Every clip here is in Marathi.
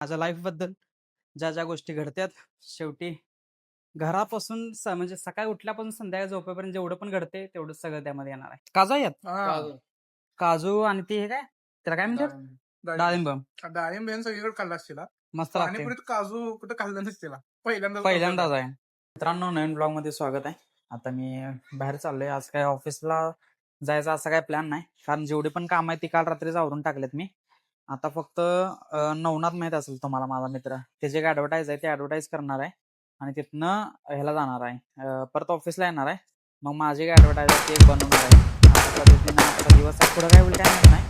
माझ्या लाईफबद्दल ज्या ज्या गोष्टी घडतात शेवटी घरापासून म्हणजे सकाळी उठल्यापासून संध्याकाळी झोपेपर्यंत जेवढं पण घडते तेवढं सगळं त्यामध्ये येणार आहे. काजू आहेत काजू आणि ते हे काय त्याला काय म्हणतात डाळिंब डाळिंब यानं सगळीकडे खाल्ला असतील मस्त लागते. पाणीपुरीत काजू कुठं खाल्लं नसतील पहिल्यांदाच आहे. मित्रांनो नवीन ब्लॉग मध्ये स्वागत आहे. आता मी बाहेर चाललोय. आज काय ऑफिसला जायचा असा काय प्लॅन नाही, कारण जेवढे पण काम आहे ती काल रात्रीच आवरून टाकलेत मी. आता फक्त नवनाथ माहित असेल तुम्हाला, माझा मित्र, त्याची एक ऍडव्हर्टाईज आहे, ती ऍडव्हर्टाईज करणार आहे आणि तिथनं ह्याला जाणार आहे, परत ऑफिसला येणार आहे. मग माझी काय ऍडव्हर्टाईज आहे ती एक बनवणार आहे. आता पद्धतीनं आता दिवस पुढे काय होईल काय माहित नाही.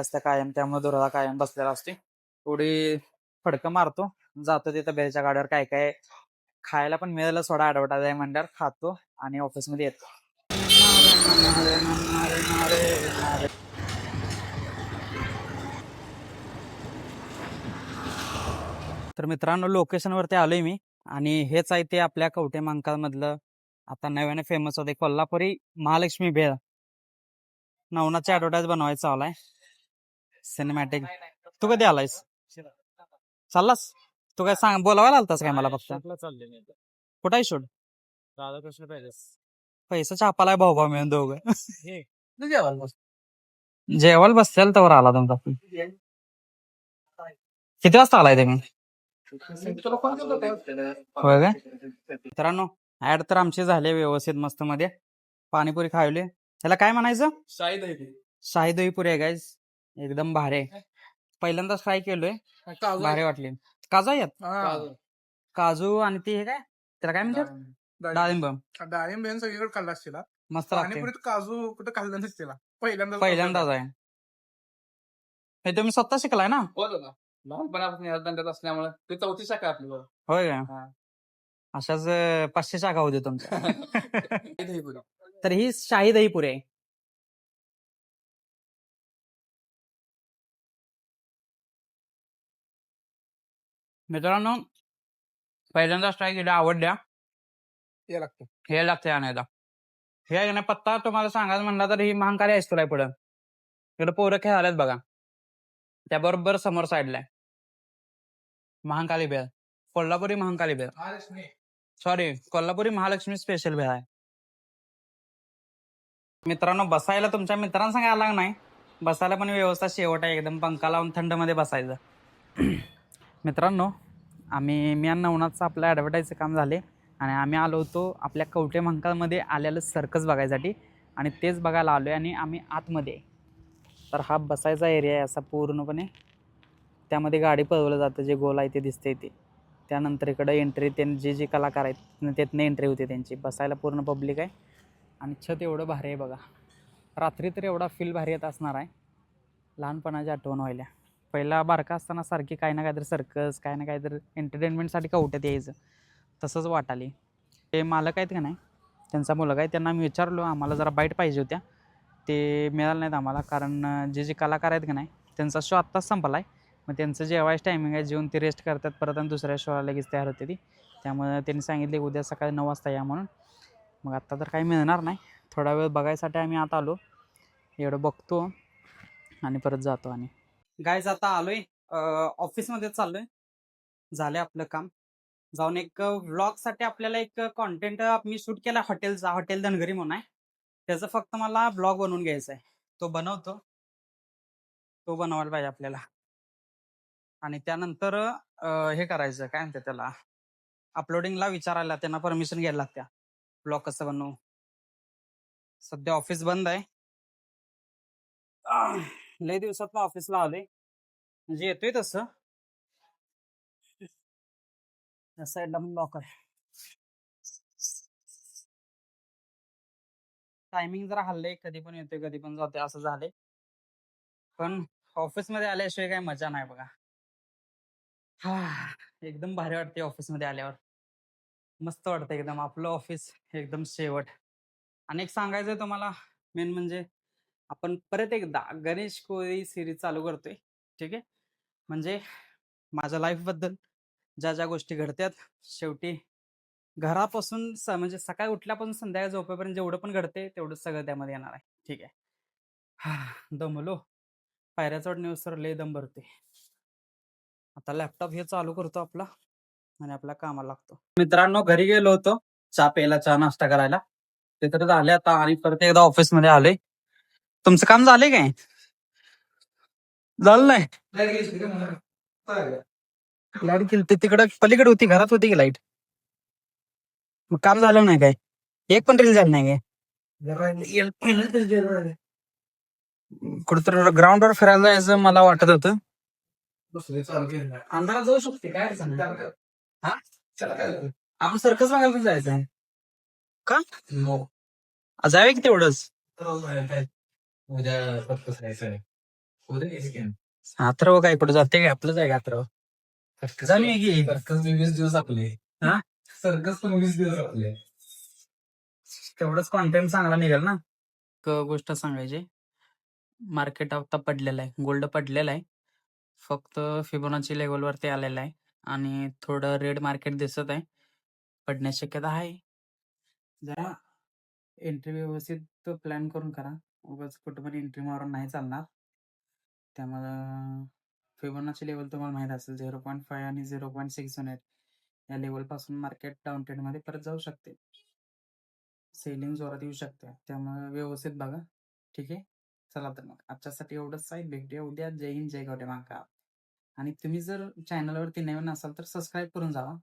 असतं कायम, त्यामुळे दुराला कायम बसलेला असते. थोडी फडकं मारतो, जातो तिथं बेलच्या गाड्यावर काय काय खायला पण मिळालं, सोडा ऍडव्हर्टाईज आहे म्हणल्यावर खातो आणि ऑफिसमध्ये येतो. तर मित्रांनो लोकेशनवरती आलोय मी, आणि हेच आहे ते आपल्या कवठे महांकाळमधलं आता नव्याने फेमस होते कोल्हापुरी महालक्ष्मी भेळ. नवनाथची ऍडव्हर्टाईज बनवायचं आलाय सिनेमॅटिक. तू कधी आलायस? चाललास तू? काय सांग, बोलावायला आलतास काय मला? फक्त कुठं आहे शूट? राधाकृष्ण पैसा छापालाय भाऊ भाऊ मिळून दोघं. जेवायला बसतील तर आला तुमचा. किती वाजता आलाय तुम्ही? होय काय? मित्रांनो ऍड तर आमची झाली व्यवस्थित मस्त मध्ये. पाणीपुरी खायले. त्याला काय म्हणायचं? शाही दही पुरी आहे गाईज, एकदम भारी आहे. पहिल्यांदाच फ्राय केलोय, भारी वाटली. काजू आहेत काजू आणि ते हे काय त्याला काय म्हणतात डाळिंब. डाळिंब यानं सगळीकडे खाल्ला असतील मस्त लागते. पाणीपुरीत काजू कुठं खाल्लं नसतील पहिल्यांदाच आहे हे. तुम्ही स्वतः शिकलाय ना? लहानपणापासून या धंद्यात असल्यामुळे ते चौथी शाखा आपली. होय का? अशाच 500 शाखा होते तुमच्या. तर ही शाही दही पुरी आहे. मित्रांनो पहिल्यांदाच ट्राय केल्या, आवडल्या. हे लागते आणायला. हे आहे ना पत्ता तुम्हाला सांगायला म्हणला तर ही महांकाली हायस्कूल आहे पुढं. इकडे पोरं खेळाल्यात बघा, त्याबरोबर समोर साईडला आहे महांकाली भेळ. कोल्हापुरी महांकाली भेळ, सॉरी कोल्हापुरी महालक्ष्मी स्पेशल भेळ आहे. मित्रांनो बसायला तुमच्या मित्रांसंग आला नाही, बसायला पण व्यवस्था शेवट आहे, एकदम पंखा लावून थंड मध्ये बसायचं. मित्रांनो मी आणि नवनाथचं आपलं ॲडव्हर्टाईजचं काम झाले आणि आम्ही आलो होतो आपल्या कवठे महांकाळमध्ये आलेलं सर्कस बघायसाठी, आणि तेच बघायला आलो आहे. आणि आम्ही आतमध्ये, तर हा बसायचा एरिया आहे असा पूर्णपणे, त्यामध्ये गाडी पळवलं जातं, जे गोल आहे ते दिसते ते. त्यानंतर इकडं एंट्री, जे जे कलाकार आहेत त्यातनं एंट्री होते त्यांची. बसायला पूर्ण पब्लिक आहे आणि छत एवढं भारी आहे बघा. रात्री तर एवढा फील भारी येत असणार आहे, लहानपणाची आठवण व्हायला. पहिला बारका असताना सारखी काही ना काहीतरी सर्कस, काही ना काहीतरी एंटरटेनमेंटसाठी कवट्यात यायचं, तसंच वाटाली. ते मालक आहेत का नाही, त्यांचा मुलगा आहे, त्यांना मी विचारलो आम्हाला जरा बाईट पाहिजे होत्या, ते मिळालं नाहीत आम्हाला, कारण जे कलाकार आहेत का नाही त्यांचा शो आत्ताच संपला आहे. मग त्यांचं जेवायचं टायमिंग आहे, जेवून ते रेस्ट करतात, परत आणि दुसऱ्या शोला लगेच तयार होते ती. त्यामुळे त्यांनी सांगितले उद्या सकाळी 9 वाजता या म्हणून. मग आत्ता तर काही मिळणार नाही, थोडा वेळ बघायसाठी आम्ही आता आलो, एवढं बघतो आणि परत जातो. आणि गाईज आता आलोय ऑफिसमध्ये चाललोय, झालंय आपलं काम. जाऊन एक व्लॉगसाठी आपल्याला एक कॉन्टेंट मी शूट केला हॉटेलचा, हॉटेल धनगरी म्हणून आहे, त्याचं फक्त मला ब्लॉग बनवून घ्यायचा आहे. तो बनवतो, तो बनवायला पाहिजे आपल्याला. आणि त्यानंतर हे करायचं काय म्हणते त्याला, अपलोडिंगला विचारायला त्यांना परमिशन घ्यायला लागत्या, ब्लॉग कसं बनवू. सध्या ऑफिस बंद आहे, लय दिवसात ऑफिसला आलोय, म्हणजे येतोय तसं. साईडला पण लॉकर, टायमिंग जरा हल्लंय, कधी पण येतोय कधी पण जातोय असं झालंय. पण ऑफिसमध्ये आल्याशिवाय काही मजा नाही बघा. एकदम भारी वाटते ऑफिसमध्ये आल्यावर, मस्त वाटतं एकदम. आपलं ऑफिस एकदम शेवट. आणि एक सांगायचंय तुम्हाला, मेन म्हणजे आपण परत एकदा गणेश कोळी सिरीज चालू करतोय, ठीक आहे. म्हणजे माझ्या लाईफबद्दल ज्या ज्या गोष्टी घडतात शेवटी घरापासून म्हणजे सकाळी उठल्यापासून संध्याकाळी झोपेपर्यंत जेवढं पण घडते तेवढं सगळं त्यामध्ये येणार आहे, ठीक आहे. दमलो. पायऱ्या चढणे सर लय दम भरते. आता लॅपटॉप हे चालू करतो आपला आणि आपल्या कामाला लागतो. मित्रांनो घरी गेलो होतो चहा प्यायला, चहा नाश्ता करायला. ते तर झाले आता आणि परत एकदा ऑफिस मध्ये आलोय. तुमचं काम झालंय काय? झालं नाही. लाईट गेली तिकडं पलीकडे होती, घरात होती की लाईट? मग काम झालं नाही काय? एक पण रील झालं नाही काय? कुठतर ग्राउंडवर फिरायला जायचं मला वाटत होतं. अंधारात जाऊ शकते काय अडचण नाही. हा? आपण सर्कस बघायला पण जायचंय का? जाऊया की तेवढंच. अथर्व काय कुठं जाते काय? आपलंच आहे का अथर्व? जाऊया की. सर्कस 20 दिवस आपले. हा? सर्कस पण 20 दिवस आपले. तेवढंच कॉन्टेंट चांगला निघेल ना. गोष्ट सांगायची, मार्केट आता पडलेलं आहे, गोल्ड पडलेलं आहे. फक्त फिबोनाची लेवलवरती आलेलं आहे आणि थोडं रेड मार्केट दिसत आहे. पडण्याची शक्यता आहे. जरा एंट्री व्यवस्थित प्लॅन करून करा. उगाच कुठं पण एंट्री मारून नाही चालणार. त्यामुळं फिबोनाची लेवल तुम्हाला माहित असेल 0.5 आणि 0.618 या लेवल पासून मार्केट डाऊन ट्रेंड मध्ये परत जाऊ शकते. सेलिंग जोरात येऊ शकते, त्यामुळे व्यवस्थित बघा. ठीक आहे, चला तर मग आजच्यासाठी एवढंच आहे. भेटूया उद्या. जय हिंद, जय गौडे महाकाळ. आणि तुम्ही जर चॅनलवरती नवीन असाल तर सबस्क्राईब करून जावा.